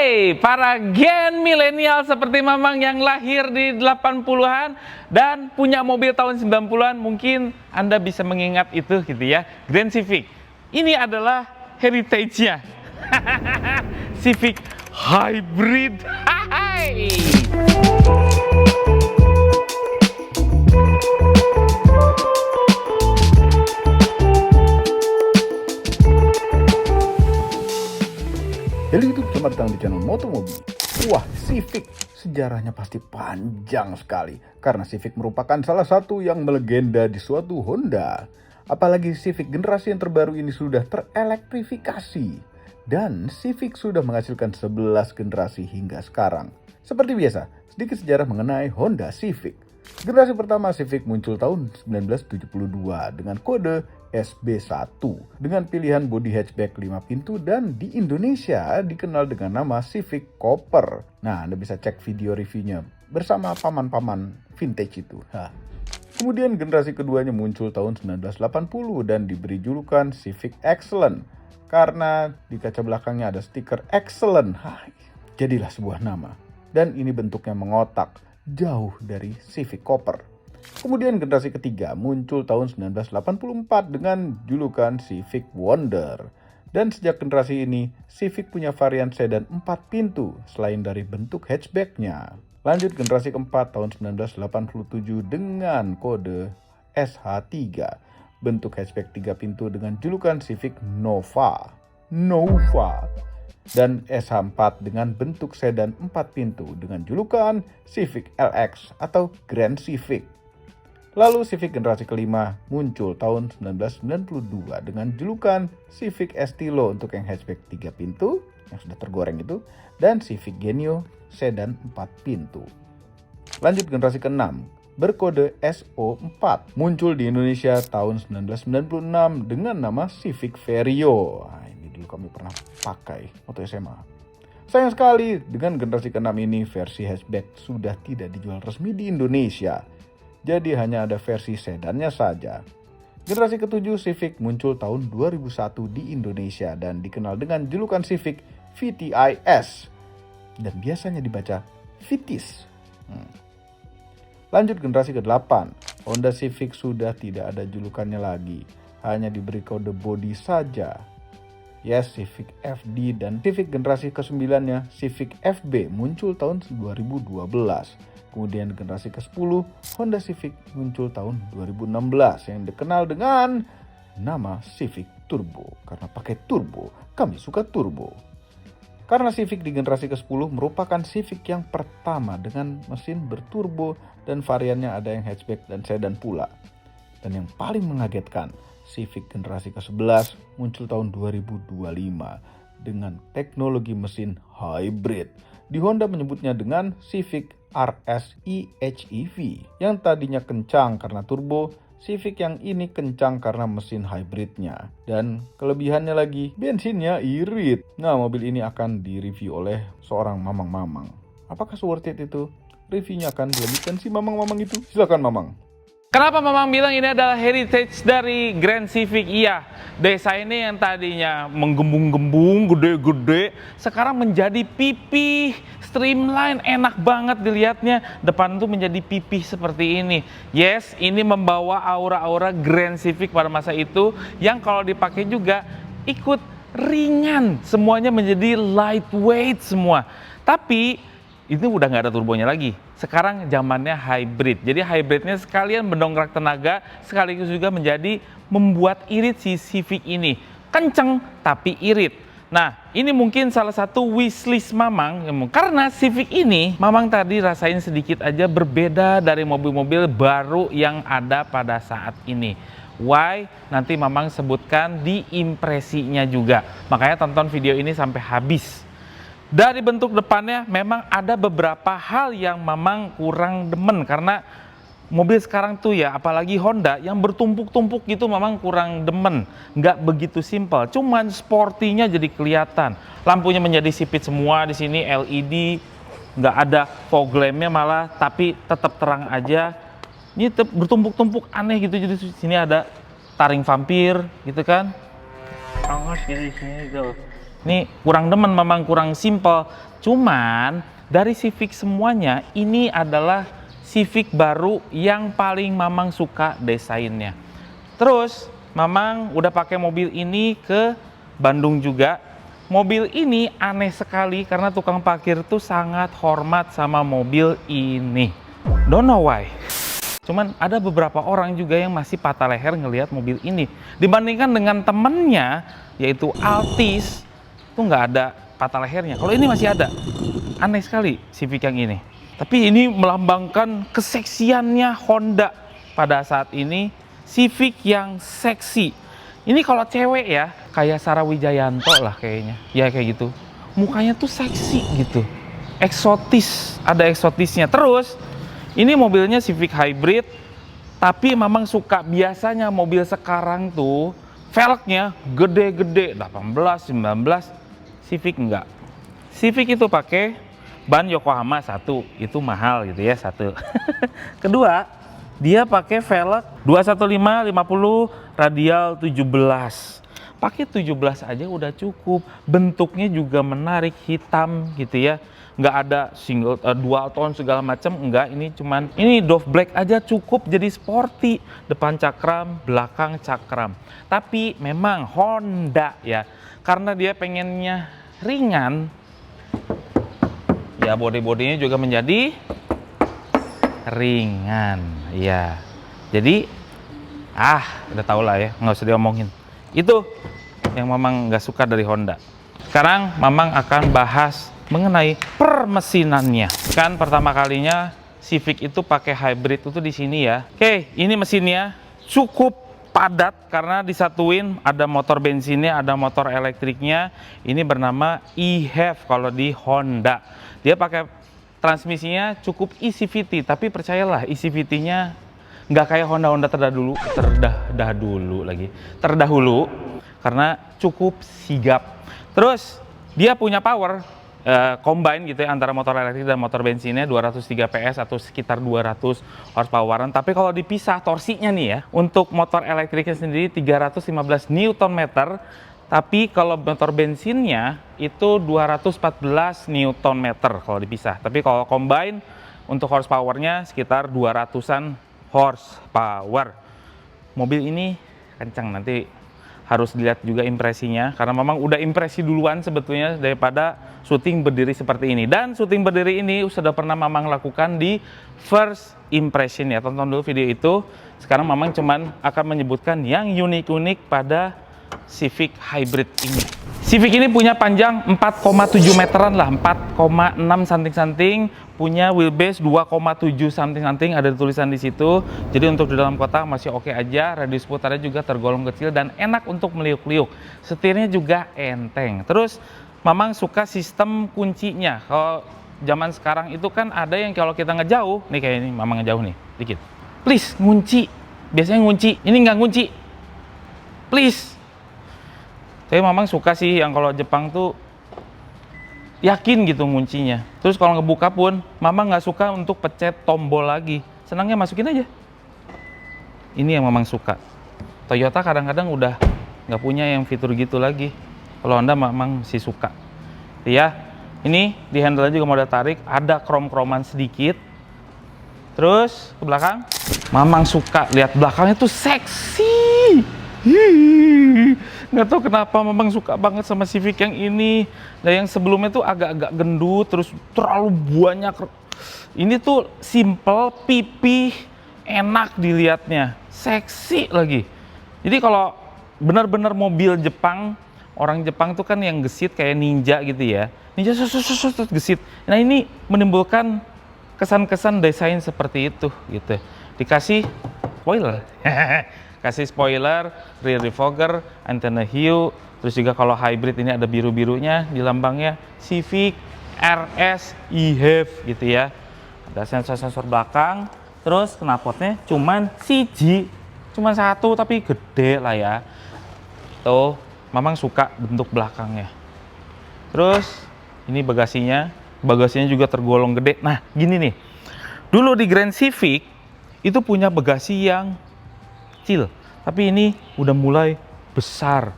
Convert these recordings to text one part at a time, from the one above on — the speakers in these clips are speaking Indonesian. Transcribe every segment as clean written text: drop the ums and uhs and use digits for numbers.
Hey, para gen milenial seperti Mamang yang lahir di 80-an dan punya mobil tahun 90-an, mungkin Anda bisa mengingat itu gitu ya, Grand Civic. Ini adalah heritage-nya. Civic Hybrid. Hai. Halo YouTube, selamat datang di channel Motomobi. Wah, Civic sejarahnya pasti panjang sekali karena Civic merupakan salah satu yang melegenda di suatu Honda. Apalagi Civic generasi yang terbaru ini sudah terelektrifikasi dan Civic sudah menghasilkan 11 generasi hingga sekarang. Seperti biasa, sedikit sejarah mengenai Honda Civic. Generasi pertama Civic muncul tahun 1972 dengan kode SB1 dengan pilihan bodi hatchback 5 pintu dan di Indonesia dikenal dengan nama Civic Copper. Nah, Anda bisa cek video reviewnya bersama paman-paman vintage itu. Kemudian generasi keduanya muncul tahun 1980 dan diberi julukan Civic Excellent karena di kaca belakangnya ada stiker Excellent. Jadilah sebuah nama dan ini bentuknya mengotak, jauh dari Civic Copper. Kemudian generasi ketiga muncul tahun 1984 dengan julukan Civic Wonder. Dan sejak generasi ini, Civic punya varian sedan 4 pintu selain dari bentuk hatchbacknya. Lanjut generasi keempat tahun 1987 dengan kode SH3. Bentuk hatchback 3 pintu dengan julukan Civic Nova. Dan SH4 dengan bentuk sedan 4 pintu dengan julukan Civic LX atau Grand Civic. Lalu Civic generasi kelima muncul tahun 1992 dengan julukan Civic Estilo untuk yang hatchback 3 pintu yang sudah tergoreng itu dan Civic Genio sedan 4 pintu. Lanjut generasi ke-6 berkode SO4 muncul di Indonesia tahun 1996 dengan nama Civic Vario. Ini dulu kami pernah pakai waktu SMA. Sayang sekali dengan generasi ke-6 ini versi hatchback sudah tidak dijual resmi di Indonesia. Jadi hanya ada versi sedannya saja. Generasi ke-7 Civic muncul tahun 2001 di Indonesia dan dikenal dengan julukan Civic VTIS dan biasanya dibaca Vitis. Lanjut generasi ke-8, Honda Civic sudah tidak ada julukannya lagi, hanya diberi kode bodi saja. Yes, Civic FD dan Civic generasi ke-9-nya Civic FB muncul tahun 2012. Kemudian generasi ke-10 Honda Civic muncul tahun 2016 yang dikenal dengan nama Civic Turbo. Karena pakai turbo, kami suka turbo. Karena Civic di generasi ke-10 merupakan Civic yang pertama dengan mesin berturbo dan variannya ada yang hatchback dan sedan pula. Dan yang paling mengagetkan, Civic generasi ke-11 muncul tahun 2025 dengan teknologi mesin hybrid. Di Honda menyebutnya dengan Civic RSI HEV yang tadinya kencang karena turbo, Civic yang ini kencang karena mesin hybridnya. Dan kelebihannya lagi, bensinnya irit. Nah, mobil ini akan direview oleh seorang mamang-mamang. Apakah worth it itu? Reviewnya akan dilanjutkan si mamang-mamang itu. Silakan Mamang. Kenapa Mamang bilang ini adalah heritage dari Grand Civic? Iya, desainnya yang tadinya menggembung-gembung, gede-gede, sekarang menjadi pipih, streamline, enak banget dilihatnya. Depan tuh menjadi pipih seperti ini. Yes, ini membawa aura-aura Grand Civic pada masa itu, yang kalau dipakai juga ikut ringan, semuanya menjadi lightweight semua. Tapi ini udah nggak ada turbonya lagi. Sekarang zamannya hybrid. Jadi hybridnya sekalian mendongkrak tenaga, sekaligus juga menjadi membuat irit si Civic ini. Kenceng tapi irit. Nah, ini mungkin salah satu wishlist Mamang. Karena Civic ini, Mamang tadi rasain sedikit aja berbeda dari mobil-mobil baru yang ada pada saat ini. Why? Nanti Mamang sebutkan di impresinya juga. Makanya tonton video ini sampai habis. Dari bentuk depannya memang ada beberapa hal yang Mamang kurang demen karena mobil sekarang tuh ya, apalagi Honda yang bertumpuk-tumpuk gitu, Mamang kurang demen. Nggak begitu simpel, cuman sportinya jadi kelihatan. Lampunya menjadi sipit semua di sini, LED, nggak ada fog lampnya malah, tapi tetap terang aja. Ini bertumpuk-tumpuk aneh gitu, jadi di sini ada taring vampir gitu kan. Angas gitu di sini tuh. Ini kurang demen, memang kurang simple. Cuman dari Civic semuanya, ini adalah Civic baru yang paling Mamang suka desainnya. Terus Mamang udah pakai mobil ini ke Bandung juga. Mobil ini aneh sekali karena tukang parkir tuh sangat hormat sama mobil ini. Don't know why. Cuman ada beberapa orang juga yang masih patah leher ngelihat mobil ini. Dibandingkan dengan temennya, yaitu Altis, tuh nggak ada patah lehernya. Kalau ini masih ada. Aneh sekali Civic yang ini. Tapi ini melambangkan keseksiannya Honda pada saat ini. Civic yang seksi. Ini kalau cewek ya, kayak Sarah Wijayanto lah kayaknya. Ya kayak gitu. Mukanya tuh seksi gitu. Eksotis, ada eksotisnya. Terus, ini mobilnya Civic Hybrid. Tapi Mamang suka, biasanya mobil sekarang tuh velgnya gede-gede, 18, 19. Civic enggak. Civic itu pakai ban Yokohama 1, itu mahal gitu ya, 1. Kedua, dia pakai velg 215 50 radial 17. Pakai 17 aja udah cukup. Bentuknya juga menarik, hitam gitu ya. Nggak ada dual tone segala macam, enggak. Ini cuman ini Dove Black aja cukup jadi sporty. Depan cakram, belakang cakram. Tapi memang Honda ya, karena dia pengennya ringan, ya bodi-bodinya juga menjadi ringan ya. Jadi udah tau lah ya, nggak usah diomongin. Itu yang Mamang nggak suka dari Honda. Sekarang Mamang akan bahas mengenai permesinannya. Kan pertama kalinya Civic itu pakai hybrid itu di sini ya. Oke, ini mesinnya cukup padat karena disatuin ada motor bensinnya, ada motor elektriknya. Ini bernama e-HEV kalau di Honda. Dia pakai transmisinya cukup ECVT, tapi percayalah ECVT-nya nggak kayak Honda terdahulu karena cukup sigap. Terus dia punya power combine gitu ya antara motor elektrik dan motor bensinnya 203 PS atau sekitar 200 horsepower. Tapi kalau dipisah torsinya nih ya, untuk motor elektriknya sendiri 315 Nm. Tapi kalau motor bensinnya itu 214 Nm kalau dipisah. Tapi kalau combine untuk horsepowernya sekitar 200-an horsepower. Mobil ini kencang, nanti harus dilihat juga impresinya karena memang udah impresi duluan sebetulnya daripada syuting berdiri seperti ini. Dan syuting berdiri ini sudah pernah Mamang lakukan di first impression ya. Tonton dulu video itu. Sekarang Mamang cuman akan menyebutkan yang unik-unik pada Civic Hybrid ini. Civic ini punya panjang 4,7 meteran lah, 4,6 something-something, punya wheelbase 2,7 something-something, ada tulisan di situ. Jadi untuk di dalam kota masih oke aja, radius putarnya juga tergolong kecil dan enak untuk meliuk-liuk. Setirnya juga enteng. Terus Mamang suka sistem kuncinya. Kalau zaman sekarang itu kan ada yang kalau kita ngejauh, nih kayak ini Mamang ngejauh nih, dikit. Please ngunci, biasanya ngunci, ini nggak ngunci. Please. Saya Mamang suka sih yang kalau Jepang tuh yakin gitu nguncinya. Terus kalau ngebuka pun Mamang nggak suka untuk pencet tombol lagi. Senangnya masukin aja. Ini yang Mamang suka. Toyota kadang-kadang udah nggak punya yang fitur gitu lagi. Kalau Honda Mamang masih suka. Ya, ini di handle-nya juga mau tarik, ada krom-kroman sedikit. Terus ke belakang, Mamang suka lihat belakangnya tuh seksi. Nggak tahu kenapa Mamang suka banget sama Civic yang ini. Dan yang sebelumnya tuh agak-agak gendut, terus terlalu banyak. Ini tuh simple, pipih, enak dilihatnya, seksi lagi. Jadi kalau benar-benar mobil Jepang, orang Jepang tuh kan yang gesit kayak ninja gitu ya. Ninja terus gesit. Nah ini menimbulkan kesan-kesan desain seperti itu gitu. Dikasih spoiler. Kasih spoiler, rear defogger, antenna hiu, terus juga kalau hybrid ini ada biru-birunya di lambangnya Civic RS e-HEV gitu ya. Ada sensor-sensor belakang, terus knalpotnya cuman cuman satu tapi gede lah ya. Tuh, Mamang suka bentuk belakangnya. Terus ini bagasinya juga tergolong gede. Nah, gini nih. Dulu di Grand Civic itu punya bagasi yang kecil, tapi ini udah mulai besar.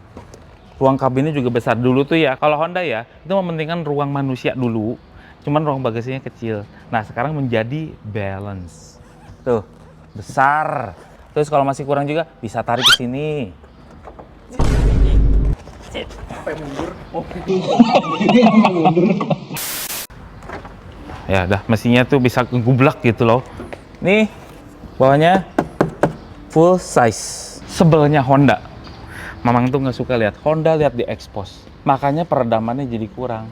Ruang kabinnya juga besar. Dulu tuh ya, kalau Honda ya, itu mementingkan ruang manusia dulu. Cuman ruang bagasinya kecil. Nah, sekarang menjadi balance. Tuh, besar. Terus kalau masih kurang juga, bisa tarik ke sini. Ya udah, mesinnya tuh bisa gublak gitu loh. Nih, bawahnya full size. Sebelnya Honda, Mamang tuh nggak suka lihat Honda lihat di expose, makanya peredamannya jadi kurang.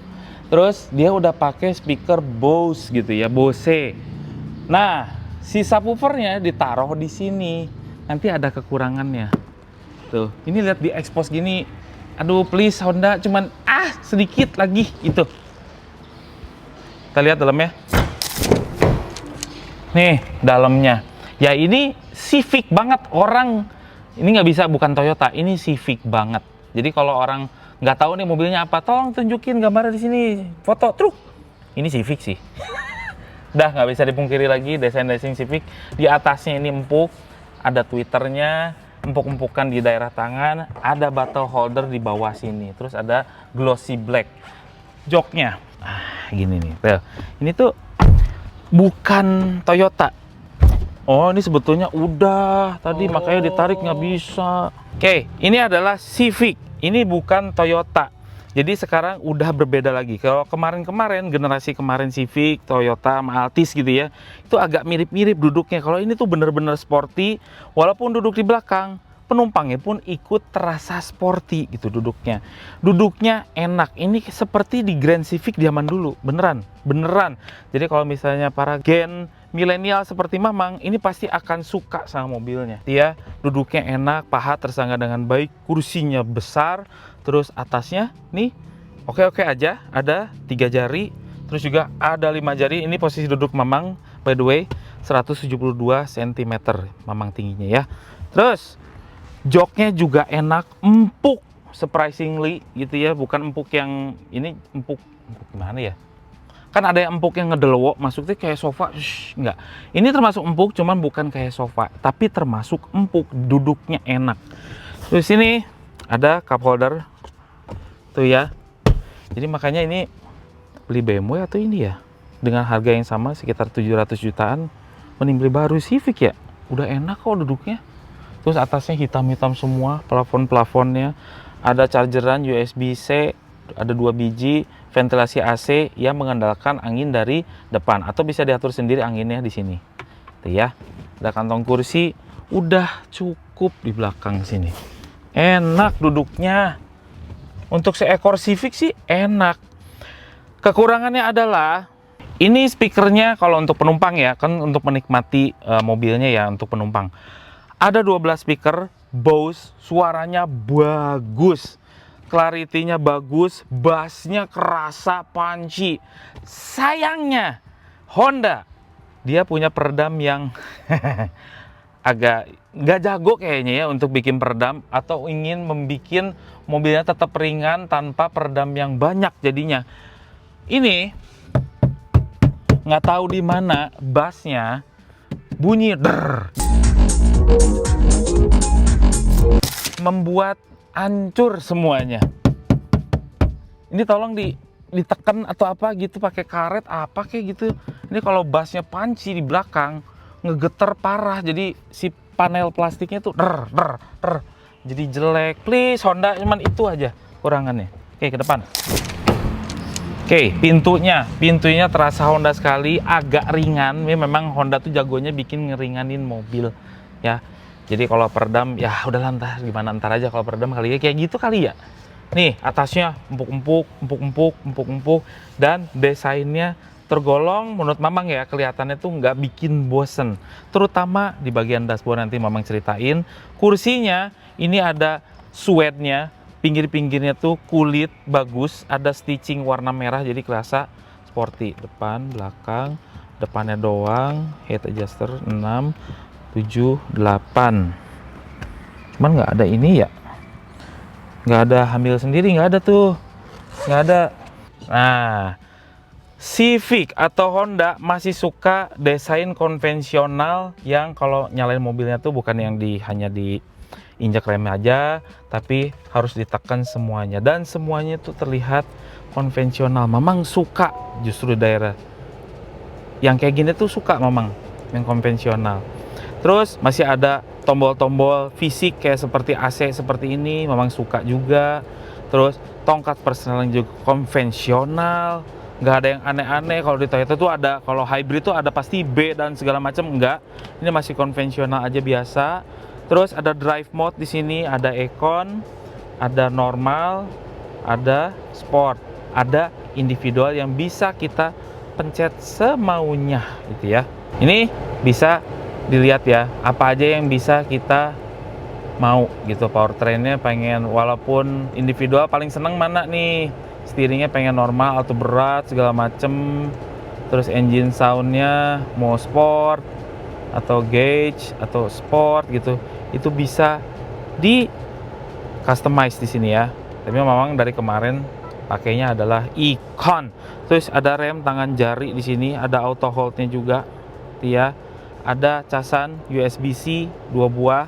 Terus dia udah pakai speaker Bose gitu ya, Bose. Nah, si subwoofernya ditaruh di sini, nanti ada kekurangannya. Tuh, ini lihat di expose gini. Aduh, please Honda, cuman sedikit lagi gitu. Kita lihat dalamnya. Nih, dalamnya. Ya ini Civic banget, orang ini nggak bisa, bukan Toyota, ini Civic banget. Jadi kalau orang nggak tahu nih mobilnya apa, tolong tunjukin gambarnya di sini, foto, truk. Ini Civic sih. Udah nggak bisa dipungkiri lagi, desain Civic. Di atasnya ini empuk, ada twitternya, empuk-empukan di daerah tangan, ada bottle holder di bawah sini, terus ada glossy black. Joknya, gini nih, ini tuh bukan Toyota. Oh, ini sebetulnya udah tadi, makanya ditarik nggak bisa. Oke, ini adalah Civic. Ini bukan Toyota. Jadi sekarang udah berbeda lagi. Kalau kemarin-kemarin, generasi kemarin Civic, Toyota, sama Altis gitu ya, itu agak mirip-mirip duduknya. Kalau ini tuh bener-bener sporty, walaupun duduk di belakang, penumpangnya pun ikut terasa sporty gitu duduknya. Duduknya enak. Ini seperti di Grand Civic zaman dulu, beneran. Jadi kalau misalnya para gen milenial seperti Mamang, ini pasti akan suka sama mobilnya. Dia duduknya enak, paha tersangga dengan baik, kursinya besar, terus atasnya nih oke aja, ada 3 jari, terus juga ada 5 jari. Ini posisi duduk Mamang, by the way, 172 cm Mamang tingginya ya. Terus joknya juga enak, empuk, surprisingly gitu ya, bukan empuk yang ini, empuk gimana ya? Kan ada yang empuk yang ngedelwo, maksudnya kayak sofa, enggak. Ini termasuk empuk, cuman bukan kayak sofa, tapi termasuk empuk, duduknya enak. Terus sini ada cup holder, tuh ya. Jadi makanya ini beli BMW atau ini ya, dengan harga yang sama sekitar 700 jutaan, mending beli baru Civic ya. Udah enak kok duduknya. Terus atasnya hitam-hitam semua, plafon-plafonnya, ada chargeran USB-C, ada 2 biji, ventilasi AC yang mengandalkan angin dari depan, atau bisa diatur sendiri anginnya di sini. Tuh ya. Ada kantong kursi, udah cukup di belakang sini. Enak duduknya. Untuk seekor Civic sih enak. Kekurangannya adalah ini speakernya kalau untuk penumpang ya, kan untuk menikmati mobilnya ya untuk penumpang. Ada 12 speaker Bose, suaranya bagus. Clarity-nya bagus, bass-nya kerasa, punchy. Sayangnya, Honda, dia punya peredam yang agak nggak jago kayaknya ya untuk bikin peredam, atau ingin membuat mobilnya tetap ringan tanpa peredam yang banyak jadinya. Ini, nggak tahu di mana bass-nya bunyi der, membuat hancur semuanya. Ini tolong ditekan atau apa gitu pakai karet apa kayak gitu. Ini kalau bassnya punchy di belakang ngegeter parah, jadi si panel plastiknya tuh jadi jelek. Please Honda, cuman itu aja kurangannya. Oke, ke depan. Oke, pintunya terasa Honda sekali, agak ringan. Ini memang Honda tuh jagonya bikin ngeringanin mobil ya. Jadi kalau peredam ya udahlah, gimana ntar aja kalau peredam kali ya kayak gitu kali ya. Nih atasnya empuk, dan desainnya tergolong menurut Mamang ya, kelihatannya tuh nggak bikin bosen. Terutama di bagian dashboard, nanti Mamang ceritain. Kursinya ini ada suede-nya, pinggir-pinggirnya tuh kulit bagus, ada stitching warna merah jadi kerasa sporty. Depan, belakang, depannya doang, head adjuster 6, 7, 8. Cuman nggak ada ini ya, nggak ada hamil sendiri, nggak ada tuh, nggak ada. Nah, Civic atau Honda masih suka desain konvensional yang kalau nyalain mobilnya tuh bukan yang hanya di injak rem aja, tapi harus ditekan semuanya, dan semuanya itu terlihat konvensional. Mamang suka justru daerah yang kayak gini tuh, suka Mamang yang konvensional. Terus masih ada tombol-tombol fisik kayak seperti AC seperti ini, Mamang suka juga. Terus tongkat persneling juga konvensional, nggak ada yang aneh-aneh. Kalau di Toyota tuh ada, kalau hybrid tuh ada pasti B dan segala macam, enggak. Ini masih konvensional aja biasa. Terus ada drive mode di sini, ada econ, ada normal, ada sport, ada individual yang bisa kita pencet semaunya gitu ya. Ini bisa dilihat ya, apa aja yang bisa kita mau gitu. Powertrainnya pengen, walaupun individual paling seneng mana nih, steeringnya pengen normal atau berat segala macem. Terus engine soundnya mau sport atau gauge atau sport gitu, itu bisa di customize di sini ya. Tapi memang dari kemarin pakainya adalah econ. Terus ada rem tangan jari di sini, ada auto hold-nya juga ya. Ada casan USB-C 2 buah,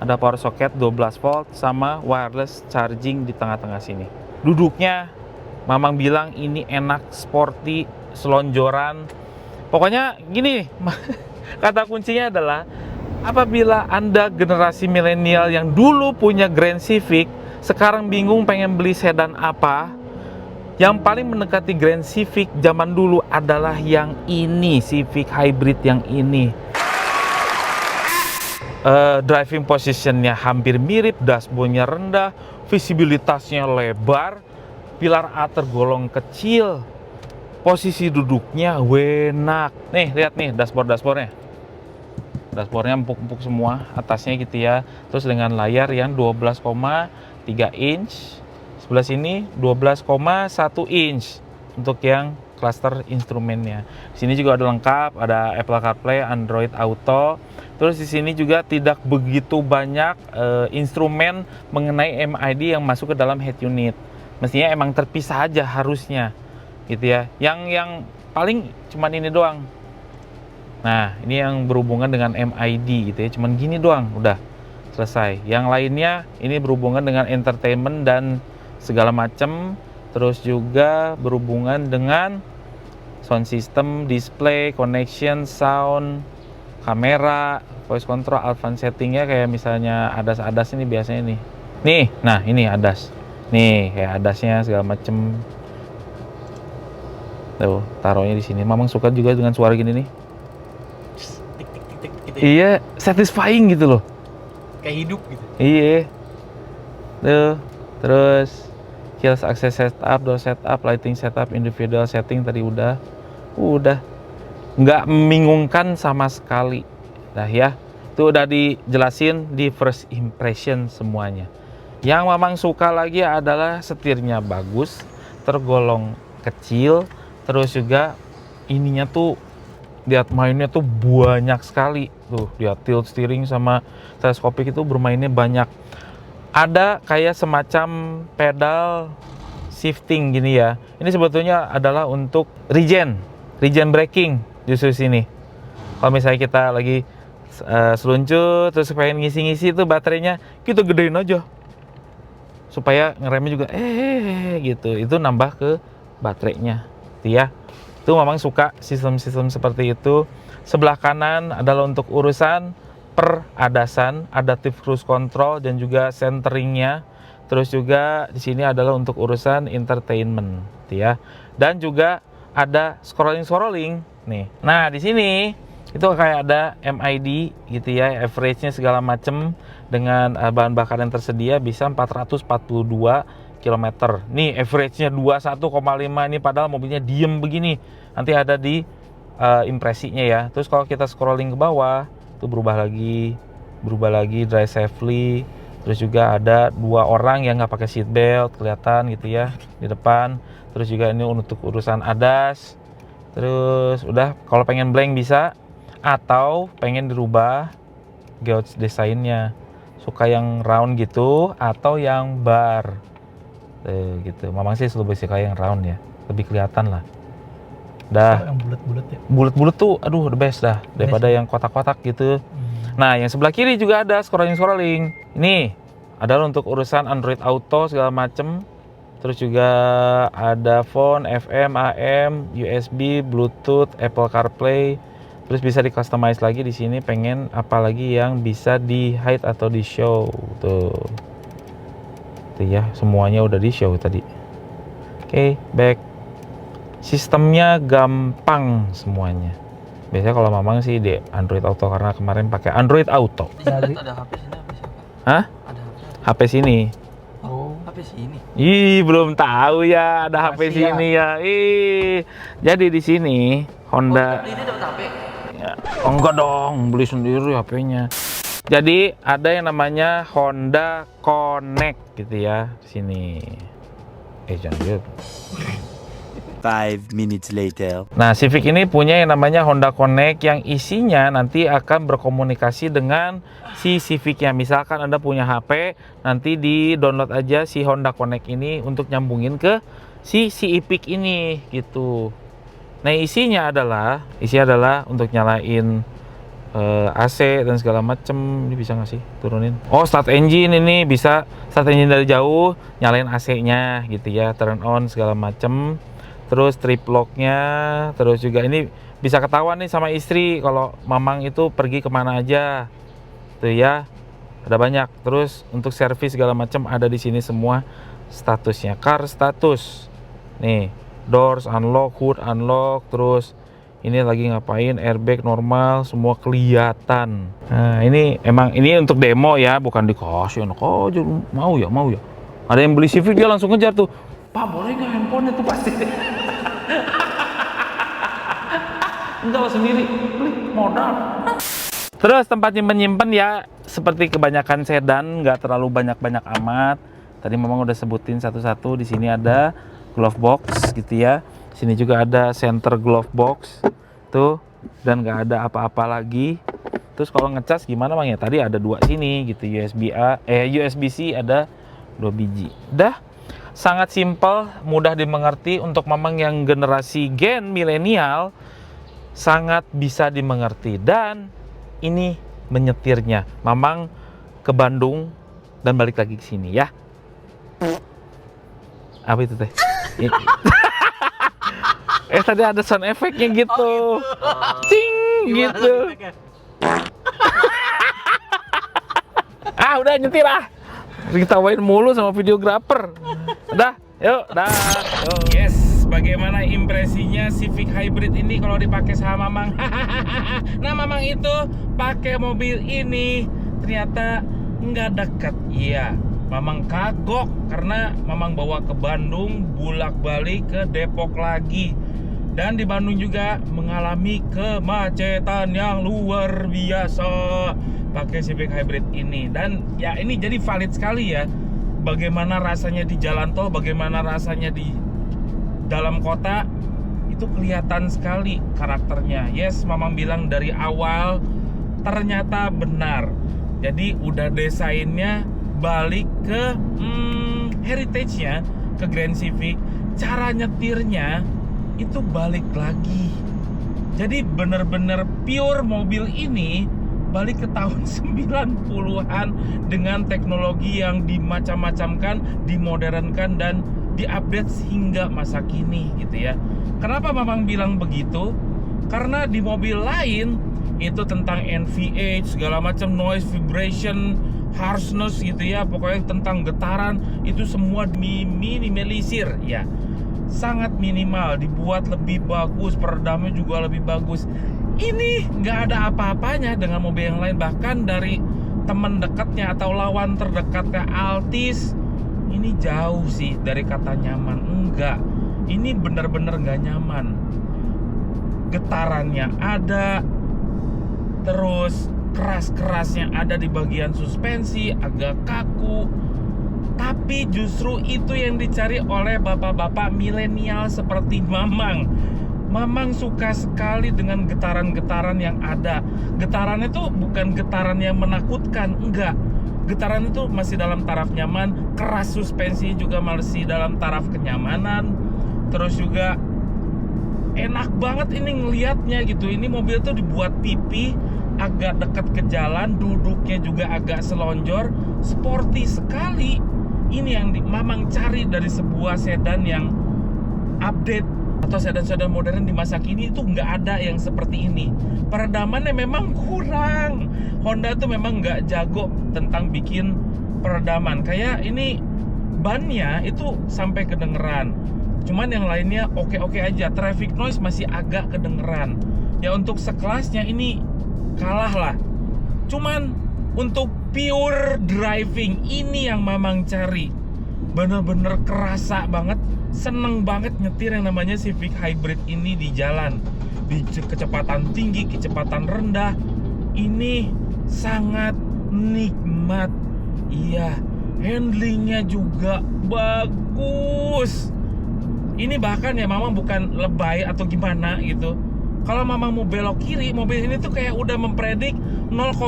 ada power socket 12 volt sama wireless charging di tengah-tengah sini. Duduknya Mamang bilang ini enak, sporty, selonjoran. Pokoknya gini, kata kuncinya adalah apabila Anda generasi milenial yang dulu punya Grand Civic, sekarang bingung pengen beli sedan apa, yang paling mendekati Grand Civic zaman dulu adalah yang ini, Civic Hybrid yang ini. Driving positionnya hampir mirip, dashboardnya rendah, visibilitasnya lebar, pilar A tergolong kecil, posisi duduknya enak. Nih lihat nih dashboardnya. Dashboardnya empuk-empuk semua atasnya gitu ya. Terus dengan layar yang 12,3 inch. Sebelah sini 12,1 inch untuk yang cluster instrumennya. Di sini juga ada lengkap, ada Apple CarPlay, Android Auto. Terus di sini juga tidak begitu banyak instrumen mengenai MID yang masuk ke dalam head unit. Mestinya emang terpisah aja harusnya, gitu ya. Yang paling cuman ini doang. Nah, ini yang berhubungan dengan MID gitu ya. Cuman gini doang, udah selesai. Yang lainnya ini berhubungan dengan entertainment dan segala macam. Terus juga berhubungan dengan sound system, display, connection, sound, kamera, voice control, advanced settingnya kayak misalnya ADAS ini biasanya nih. Nih, nah ini ADAS. Nih kayak ADASnya segala macem. Tuh, taruhnya di sini. Mamang suka juga dengan suara gini nih. Tik tik tik tik gitu ya. Iya, satisfying gitu loh. Kayak hidup gitu. Iya. Tuh, terus keyless access setup, door setup, lighting setup, individual setting tadi udah nggak membingungkan sama sekali. Nah ya, itu udah dijelasin di first impression semuanya. Yang Mamang suka lagi adalah setirnya bagus, tergolong kecil, terus juga ininya tuh lihat mainnya tuh banyak sekali tuh, dia tilt steering sama teleskopik itu bermainnya banyak. Ada kayak semacam pedal shifting gini ya. Ini sebetulnya adalah untuk regen braking justru sini. Kalau misalnya kita lagi seluncur terus pengen ngisi-ngisi tuh baterainya, kita gedein aja supaya ngeremnya juga gitu. Itu nambah ke baterainya, gitu ya. Itu memang suka sistem-sistem seperti itu. Sebelah kanan adalah untuk urusan peradasan, adaptive cruise control dan juga centeringnya. Terus juga di sini adalah untuk urusan entertainment, gitu ya. Dan juga ada scrolling nih. Nah di sini itu kayak ada MID gitu ya, average-nya segala macem dengan bahan bakar yang tersedia bisa 442 km. Nih average-nya 21,5 ini padahal mobilnya diem begini. Nanti ada di impresinya ya. Terus kalau kita scrolling ke bawah itu berubah lagi drive safely. Terus juga ada 2 orang yang nggak pakai seat belt kelihatan gitu ya di depan. Terus juga ini untuk urusan ADAS. Terus udah, kalau pengen blank bisa, atau pengen dirubah gauge desainnya, suka yang round gitu atau yang bar gitu. Mamang sih lebih suka yang round ya, lebih kelihatan lah. Dah, yang bulat-bulat ya. bulat-bulat tuh aduh the best dah daripada yang kotak-kotak gitu. Nah, yang sebelah kiri juga ada scrolling. Ini adalah untuk urusan Android Auto segala macem. Terus juga ada phone, FM, AM, USB, Bluetooth, Apple CarPlay. Terus bisa di customize lagi di sini pengen apalagi yang bisa di hide atau di show. Tuh ya, semuanya udah di show tadi. Oke, back. Sistemnya gampang semuanya. Biasanya kalau Mamang sih di Android Auto karena kemarin pakai Android Auto. Di sana ada HP sini, HP siapa? Hah? Ada HP. HP sini. Oh, HP sini. Ih, belum tahu ya ada HP Rahasia. sini ya. Ih. Jadi di sini Honda. Ini dapat HP. Ya, oh enggak dong, beli sendiri HP-nya. Jadi ada yang namanya Honda Connect gitu ya di sini. Jangan gitu. 5 minutes later. Nah, Civic ini punya yang namanya Honda Connect yang isinya nanti akan berkomunikasi dengan si Civic-nya. Misalkan Anda punya HP, nanti di-download aja si Honda Connect ini untuk nyambungin ke si Civic ini gitu. Nah, isinya adalah untuk nyalain AC dan segala macem. Ini bisa nggak sih turunin? Oh, start engine, ini bisa start engine dari jauh, nyalain AC-nya gitu ya, turn on segala macem. Terus trip lock-nya, terus juga ini bisa ketahuan nih sama istri kalau Mamang itu pergi kemana aja, tuh ya, ada banyak. Terus untuk servis segala macam ada di sini semua statusnya, car status, nih, doors unlock, hood unlock, terus ini lagi ngapain, airbag normal, semua kelihatan. Nah ini emang ini untuk demo ya, bukan dikasih anak aja, mau ya. Ada yang beli Civic dia langsung ngejar tuh, Pak boleh nggak handphonenya tuh pasti. Enggak lo sendiri, beli modal. Terus tempat nyimpen ya seperti kebanyakan sedan, nggak terlalu banyak amat. Tadi memang udah sebutin satu-satu. Di sini ada glove box gitu ya. Sini juga ada center glove box tuh, dan nggak ada apa-apa lagi. Terus kalau ngecas gimana Bang ya? Tadi ada 2 sini gitu, USB-C ada 2 biji. Dah. Sangat simpel, mudah dimengerti untuk Mamang yang generasi gen milenial, sangat bisa dimengerti. Dan ini menyetirnya, Mamang ke Bandung dan balik lagi ke sini ya. Apa itu teh? Tadi ada sound efeknya gitu. Cing gitu. Udah nyetir diketawain mulu sama videografer. Udah, yuk, dah. Yes, bagaimana impresinya Civic Hybrid ini kalau dipakai sama Mamang? Nah, Mamang itu pakai mobil ini ternyata nggak dekat. Iya, Mamang kagok karena Mamang bawa ke Bandung, bolak-balik ke Depok lagi. Dan di Bandung juga mengalami kemacetan yang luar biasa pakai Civic Hybrid ini. Dan ya ini jadi valid sekali ya, bagaimana rasanya di jalan tol, bagaimana rasanya di dalam kota, itu kelihatan sekali karakternya. Yes, Mamang bilang dari awal, ternyata benar. Jadi udah desainnya balik ke heritage-nya, ke Grand Civic. Cara nyetirnya itu balik lagi. Jadi bener-bener pure mobil ini balik ke tahun 90-an dengan teknologi yang dimacam-macamkan, dimodernkan dan diupdate hingga masa kini gitu ya. Kenapa Mamang bilang begitu? Karena di mobil lain itu tentang NVH segala macam, noise, vibration, harshness gitu ya, pokoknya tentang getaran itu semua minimalisir ya. Sangat minimal, dibuat lebih bagus, peredamnya juga lebih bagus. Ini nggak ada apa-apanya dengan mobil yang lain. Bahkan dari teman dekatnya atau lawan terdekatnya Altis, ini jauh sih dari kata nyaman. Enggak, ini bener-bener nggak nyaman. Getarannya ada, terus keras-kerasnya ada di bagian suspensi, agak kaku. Tapi justru itu yang dicari oleh bapak-bapak milenial seperti Mamang. Mamang suka sekali dengan getaran-getaran yang ada. Getarannya itu bukan getaran yang menakutkan, enggak. Getaran itu masih dalam taraf nyaman, keras suspensi juga masih dalam taraf kenyamanan. Terus juga enak banget ini ngelihatnya gitu. Ini mobil tuh dibuat pipi agak dekat ke jalan, duduknya juga agak selonjor, sporty sekali. Ini yang Mamang cari dari sebuah sedan yang update atau sedan-sedan modern di masa kini. Itu nggak ada yang seperti ini. Peredamannya memang kurang. Honda tuh memang nggak jago tentang bikin peredaman. Kayak ini bannya itu sampai kedengeran. Cuman yang lainnya oke-oke aja. Traffic noise masih agak kedengeran. Ya untuk sekelasnya ini kalah lah. Cuman untuk pure driving ini yang Mamang cari. Bener-bener kerasa banget, seneng banget nyetir yang namanya Civic Hybrid ini di jalan. Di kecepatan tinggi, kecepatan rendah. Ini sangat nikmat. Iya, handlingnya juga bagus. Ini bahkan ya Mamang bukan lebay atau gimana gitu. Kalau Mamang mau belok kiri, mobil ini tuh kayak udah mempredik 0,00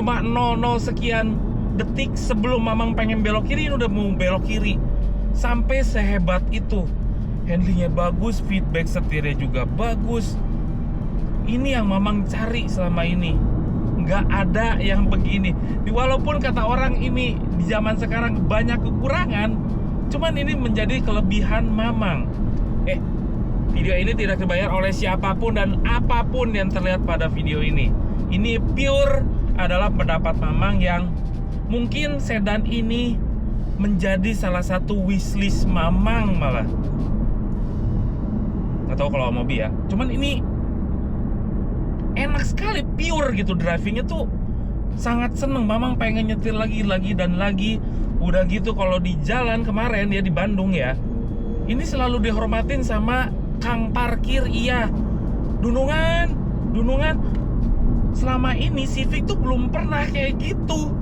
sekian detik sebelum Mamang pengen belok kiri, ini udah mau belok kiri. Sampai sehebat itu. Handlingnya bagus, feedback setirnya juga bagus. Ini yang Mamang cari selama ini. Nggak ada yang begini. Walaupun kata orang ini di zaman sekarang banyak kekurangan, cuman ini menjadi kelebihan Mamang. Video ini tidak dibayar oleh siapapun dan apapun yang terlihat pada video ini. Ini pure adalah pendapat Mamang yang mungkin sedan ini menjadi salah satu wishlist Mamang malah. Nggak tahu kalau mobil ya. Cuman ini enak sekali, pure gitu drivingnya tuh sangat seneng. Mamang pengen nyetir lagi dan lagi. Udah gitu kalau di jalan kemarin ya di Bandung ya, ini selalu dihormatin sama Kang parkir. Iya, Dunungan. Selama ini Civic tuh belum pernah kayak gitu.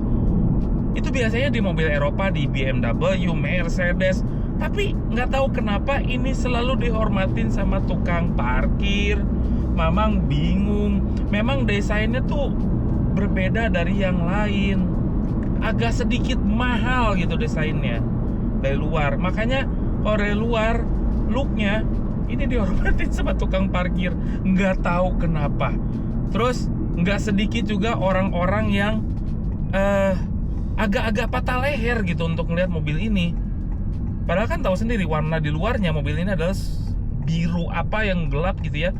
Itu biasanya di mobil Eropa, di BMW, Mercedes. Tapi nggak tahu kenapa ini selalu dihormatin sama tukang parkir. Mamang bingung. Memang desainnya tuh berbeda dari yang lain. Agak sedikit mahal gitu desainnya dari luar. Makanya kalau dari luar looknya ini dihormatin sama tukang parkir, nggak tahu kenapa. Terus nggak sedikit juga orang-orang yang agak-agak patah leher gitu untuk melihat mobil ini. Padahal kan tahu sendiri warna di luarnya mobil ini adalah biru apa yang gelap gitu ya.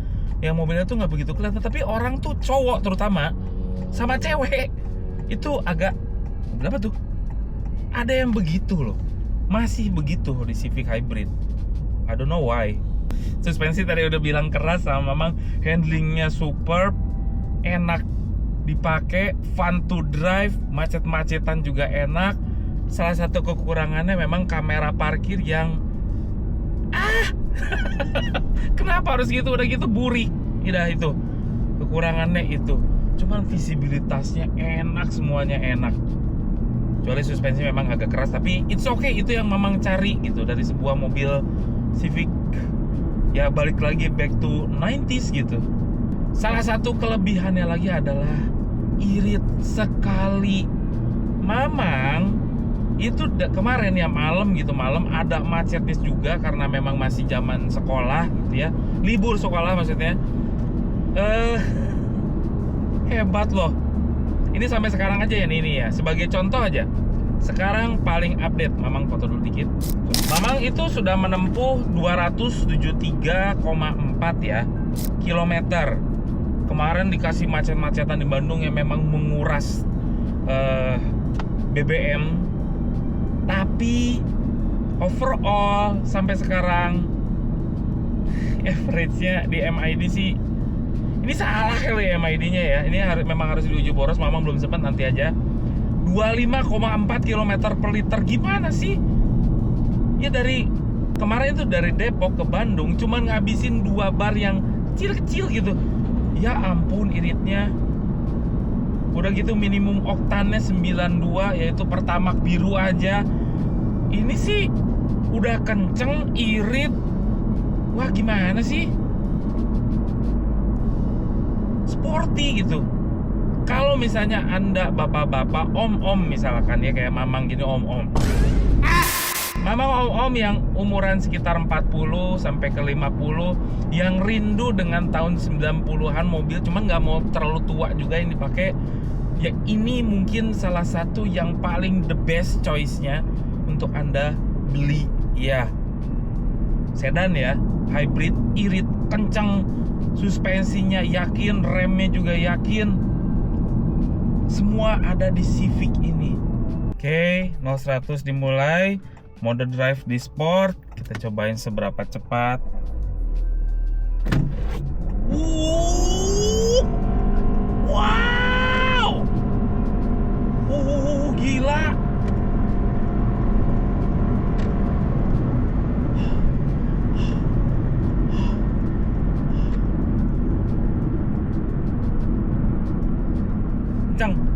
Yang mobilnya tuh nggak begitu kelihatan. Tapi orang tuh cowok terutama sama cewek itu agak berapa tuh? Ada yang begitu loh. Masih begitu di Civic Hybrid. I don't know why. Suspensi tadi udah bilang keras sama Mamang, handlingnya superb, enak dipakai, fun to drive, macet-macetan juga enak. Salah satu kekurangannya memang kamera parkir yang kenapa harus gitu, udah gitu buri. Udah itu kekurangannya itu. Cuman visibilitasnya enak, semuanya enak. Kecuali suspensi memang agak keras, tapi it's okay, itu yang Mamang cari gitu dari sebuah mobil Civic. Ya balik lagi back to 90s gitu. Salah satu kelebihannya lagi adalah irit sekali. Mamang itu kemarin ya malam ada macetnya juga karena memang masih zaman sekolah gitu ya. Libur sekolah maksudnya. Hebat loh. Ini sampai sekarang aja ya ini ya. Sebagai contoh aja. Sekarang paling update, Mamang foto dulu dikit. Mamang itu sudah menempuh 273,4 ya kilometer. Kemarin dikasih macet-macetan di Bandung yang memang menguras BBM. Tapi overall sampai sekarang average-nya di MID sih, ini salah kali ya MID-nya ya. Ini memang harus diuji boros. Mamang belum sempat, nanti aja. 25,4 km per liter. Gimana sih? Ya dari kemarin itu dari Depok ke Bandung cuman ngabisin 2 bar yang kecil-kecil gitu. Ya ampun iritnya. Udah gitu minimum oktannya 92, yaitu Pertamax biru aja. Ini sih udah kenceng, irit. Wah gimana sih? Sporty gitu. Kalau misalnya Anda bapak-bapak, om-om misalkan ya kayak Mamang gini om-om. Memang om-om yang umuran sekitar 40 sampai ke 50 yang rindu dengan tahun 90-an mobil, cuman nggak mau terlalu tua juga yang dipakai. Ya ini mungkin salah satu yang paling the best choice-nya untuk Anda beli. Ya, sedan ya, hybrid, irit, kencang, suspensinya yakin, remnya juga yakin. Semua ada di Civic ini. Oke, 0-100 dimulai. Mode drive di sport, kita cobain seberapa cepat. Wow, gila. Kencang.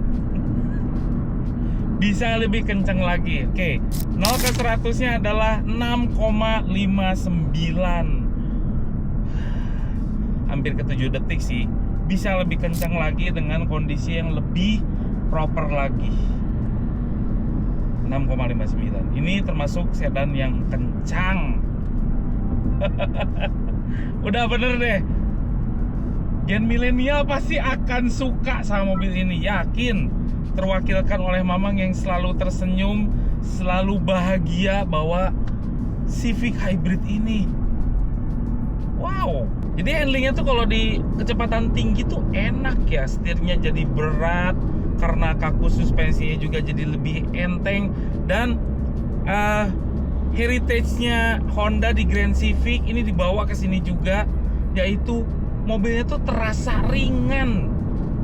Bisa lebih kencang lagi. Oke, 0 ke 100-nya adalah 6,59. Hampir ke 7 detik sih. Bisa lebih kencang lagi dengan kondisi yang lebih proper lagi. 6,59. Ini termasuk sedan yang kencang. Udah bener deh. Gen milenial pasti akan suka sama mobil ini, yakin. Terwakilkan oleh Mamang yang selalu tersenyum, selalu bahagia bahwa Civic Hybrid ini, wow. Jadi handlingnya tuh kalau di kecepatan tinggi tuh enak ya, setirnya jadi berat karena kaku, suspensinya juga jadi lebih enteng. Dan heritage-nya Honda di Grand Civic ini dibawa ke sini juga, yaitu mobilnya tuh terasa ringan,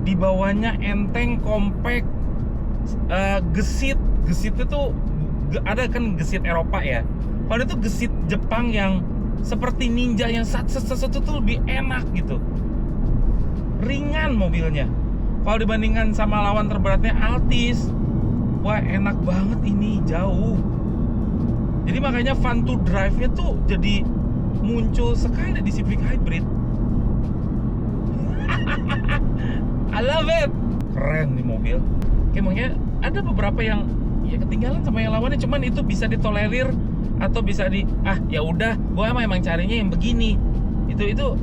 dibawanya enteng, kompak. Gesitnya tuh ada kan gesit Eropa ya. Kalau itu gesit Jepang yang seperti ninja yang satu tuh lebih enak gitu. Ringan mobilnya. Kalau dibandingkan sama lawan terberatnya Altis, wah enak banget ini, jauh. Jadi makanya fun to drive-nya tuh jadi muncul sekali di Civic Hybrid. I love it. Keren nih mobil. Emangnya ada beberapa yang ya ketinggalan sama yang lawannya, cuman itu bisa ditolerir atau bisa ya udah, gua emang carinya yang begini. Itu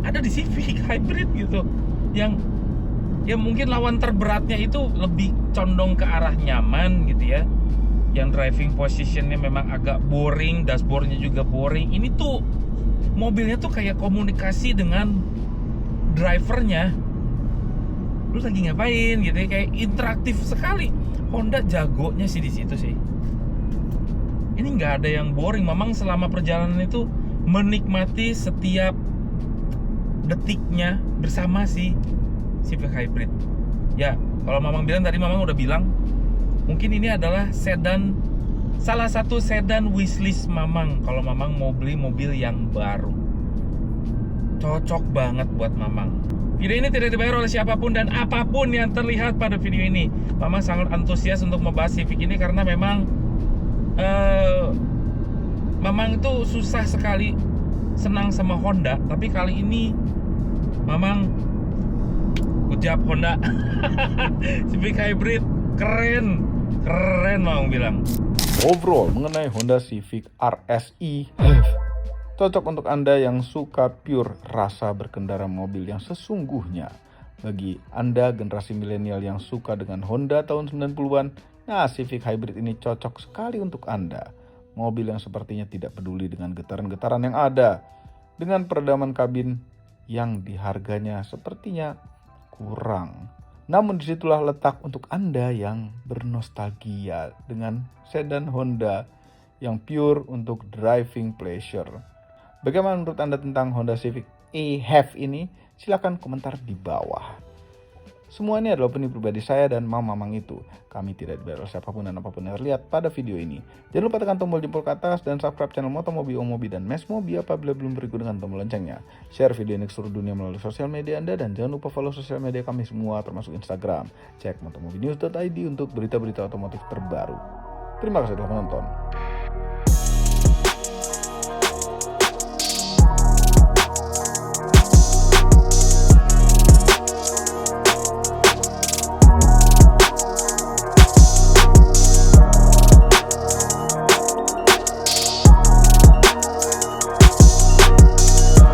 ada di Civic Hybrid gitu. Yang ya mungkin lawan terberatnya itu lebih condong ke arah nyaman gitu ya. Yang driving positionnya memang agak boring, dashboardnya juga boring. Ini tuh mobilnya tuh kayak komunikasi dengan drivernya. Lu lagi ngapain gitu ya, kayak interaktif sekali. Honda jagonya sih di situ sih. Ini nggak ada yang boring. Memang selama perjalanan itu menikmati setiap detiknya bersama si Civic Hybrid. Ya, kalau Mamang bilang tadi, Mamang udah bilang mungkin ini adalah sedan, salah satu sedan wishlist Mamang kalau Mamang mau beli mobil yang baru. Cocok banget buat Mamang. Video ini tidak dibayar oleh siapapun dan apapun yang terlihat pada video ini. Mamang sangat antusias untuk membahas Civic ini karena memang Mamang itu susah sekali senang sama Honda. Tapi kali ini Mamang good job Honda. Civic Hybrid keren Mamang bilang. Overall mengenai Honda Civic RSI, cocok untuk Anda yang suka pure rasa berkendara mobil yang sesungguhnya. Bagi Anda generasi milenial yang suka dengan Honda tahun 90-an, nah Civic Hybrid ini cocok sekali untuk Anda. Mobil yang sepertinya tidak peduli dengan getaran-getaran yang ada, dengan peredaman kabin yang di harganya sepertinya kurang. Namun disitulah letak untuk Anda yang bernostalgia dengan sedan Honda yang pure untuk driving pleasure. Bagaimana menurut Anda tentang Honda Civic e-HEV ini? Silakan komentar di bawah. Semua ini adalah opini pribadi saya dan Mamang itu. Kami tidak dibayar oleh siapapun dan apapun yang terlihat pada video ini. Jangan lupa tekan tombol jempol ke atas dan subscribe channel Motomobi, Omobi, dan Mesmobi apabila belum berikut dengan tombol loncengnya. Share video ini ke seluruh dunia melalui sosial media Anda dan jangan lupa follow sosial media kami semua termasuk Instagram. Cek motomobinews.id untuk berita-berita otomotif terbaru. Terima kasih telah menonton.